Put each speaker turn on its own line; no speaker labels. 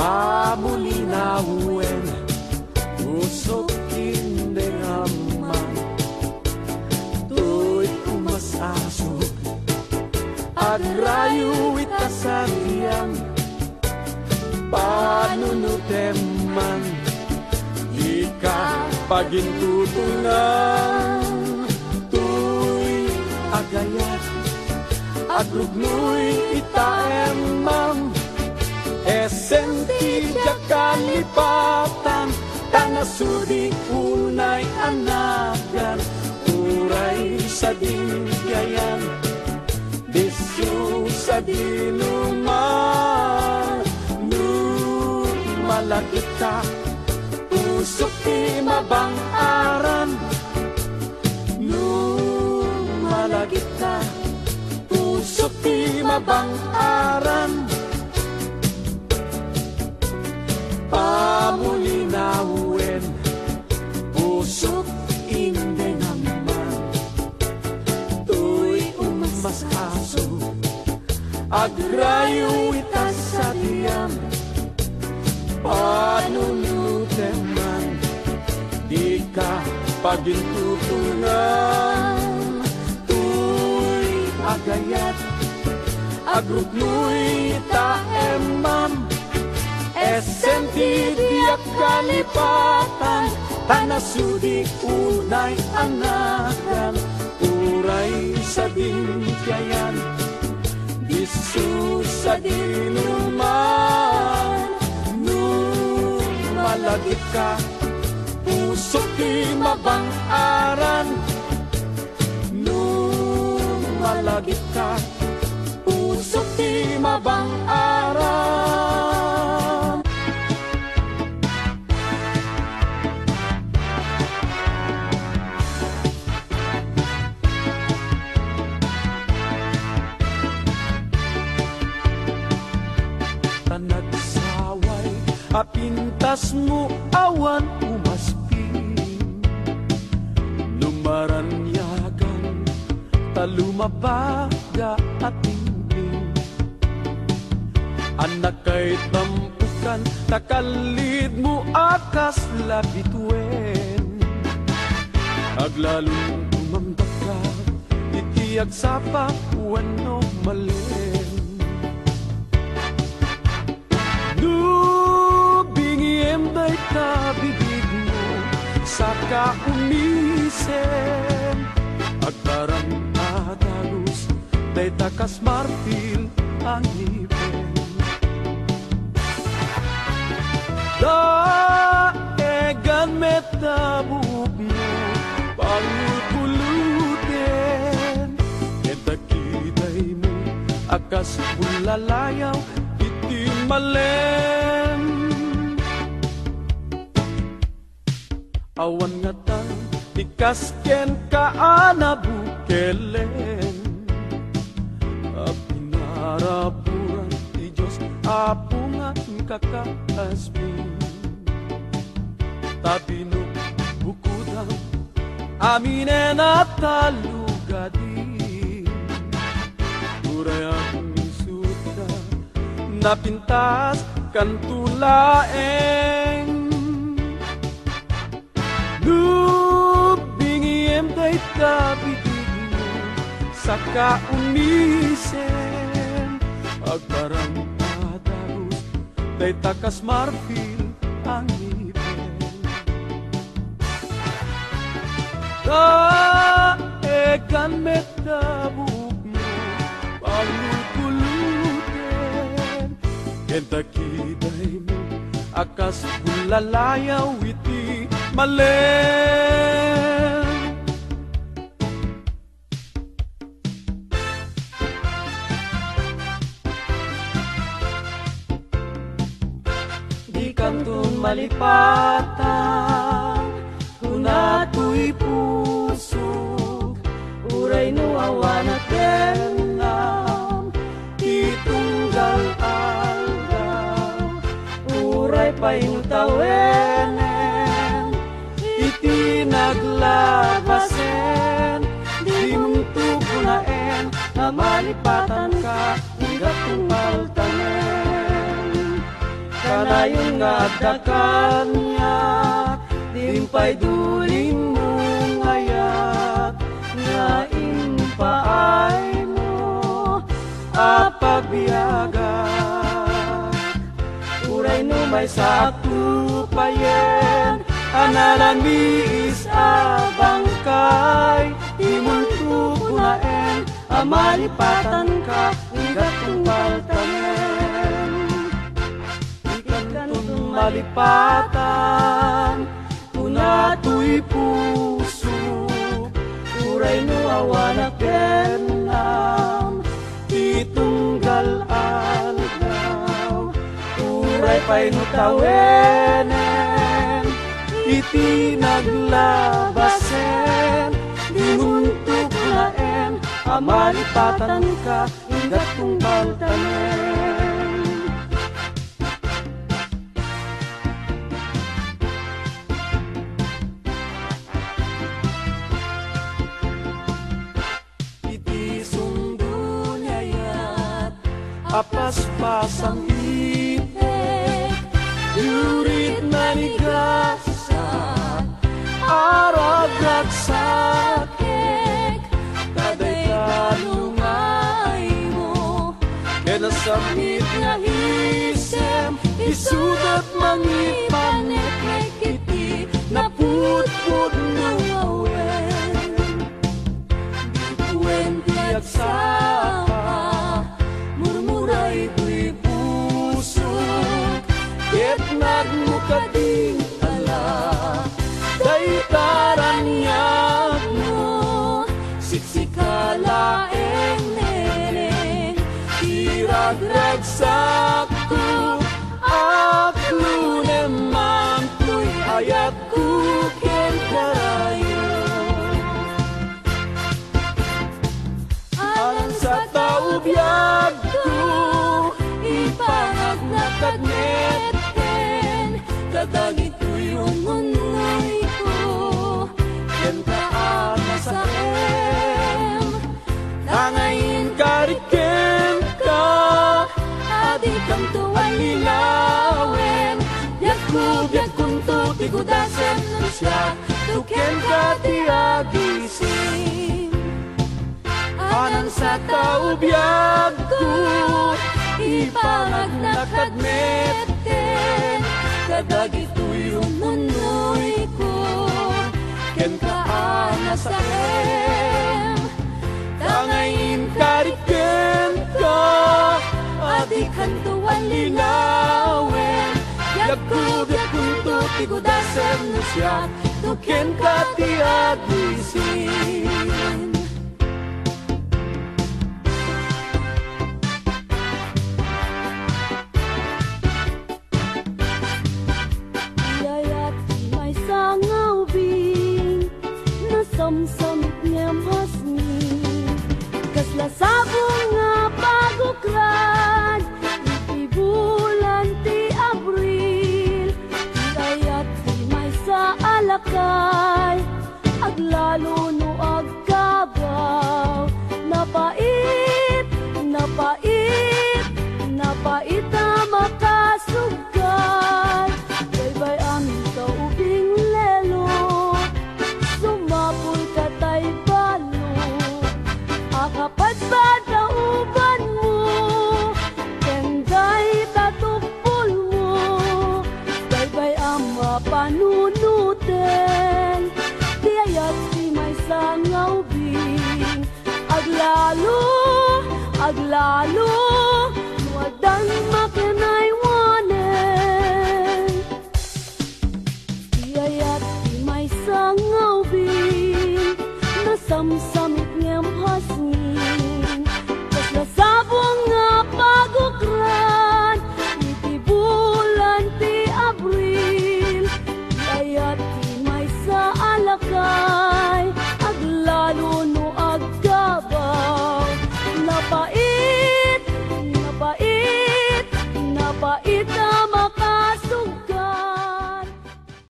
pamulinawen usok kindengaman tuy umasasok agrayu itasabiang panunuteman ika pagintutungan tuy agayat agrugnuy itaemam esenti jakalipatan tanasudi unay anagan uray sa dingayan disu sa dinuman malagit ka usok ti mabang-aran malagit ka usok ti mabang-aran pamulinawen usok inde naman tuy umasaso agrayo itas sa diyam panunuteman di ka pagintutunan tuy agayat agrugnuy taemam esenti diak kalipatan tanasudi unay anagan uray sa dinkayan disu sa dinuman malagit ka usok ti mabang-aran malagit ka usok ti mabang-aran tanagsaway apintas mo awan umasping lumaranyagan talumabaga at tingting anak kay tampukan takalid mo akas labituen aglalong umambak ka itiyag sa pakuano malen Day tabibig mo sa kaumisen agparang atagos day takas martil ang ngipin daegan metabuk mo pangutulutin kentakitay mo akas bulalayaw iti malen awan nga tan ikasken ka anabukelen pinarapuran ti Diyos apungan kakasbin tapino bukudang aminen at talugadin uray ang isuta napintas kantulaeng lubingiem day tabigig mo sa kaumisen agparang atagos day takas marfil ang ngipin daegan metabuk mo pangutulutin kentakiday mo akas bulalayaw iti malen di kantun malipatan kunato'y puso uray no awan at denam itunggal aldaw uray painutawenen naglabasen di mong tugunaen na malipatan ka hinggat kong paltanen kanay dayon nga agdakan niya, dimpay dulin mo ngayak, nga impaay mo apagbiyaga. Uray no may sa aktupayen, analan miis abangkay, imuntu punaen, amalipatan ka, igat kong baltanen. Ikan kong malipatan, tunato'y puso, uray no awanak denam, itunggal algaw, uray pa'y no tawenen, iti naglabasen, dimuntuk laen, amalipatan ka, igat kong baltanen. Iti sundo niyayat, apas-pasang itek, yurit manigasat, aragag sakek, kaday kalungay mo, kenasamit nga isem, isudat mangipanek iti, naputput ng awen. Bituin tiyak sapa, murmuray ko'y puso, ket nagmukading ala, daytaran niyag mo, siksikalaeng neneng, iragragsak ko, aklunem manto'y ayat ko ken karayo. Alang sa taubiyag ko, ipangag na kadneten, kadag ito'y umunoy ko, ken kaan na sa em, tangayin kariken ka, adik ang tuwal lilawen, biag kunto tigudasen no siya, tuken ka tiagising. Anang sa taubiyag ko, ipangag na kadneten, kadag ito'y umunoy ko, ken kaan na sa em, tangayin kariken ka, adik ang tuwal lilawen, biag kunto tigudasen no siya, tuken ka tiagising.
Samsamit niyam hasmi, kasla sabong nga pagukran, iti bulan ti Abril, ti ayat ti may sa alakay, aglalo no agkagaw, napait, napait, napait na makasugay, baybay amin kaubing lelo, sumapul katay balo, akapat ba dauban mo, kenday tatupul mo, baybay ama panunuten, di ayat di may sangawbing, aglalo, aglalo, nuwadan makinaywanen, di ayat di may sangawbing, nasamsa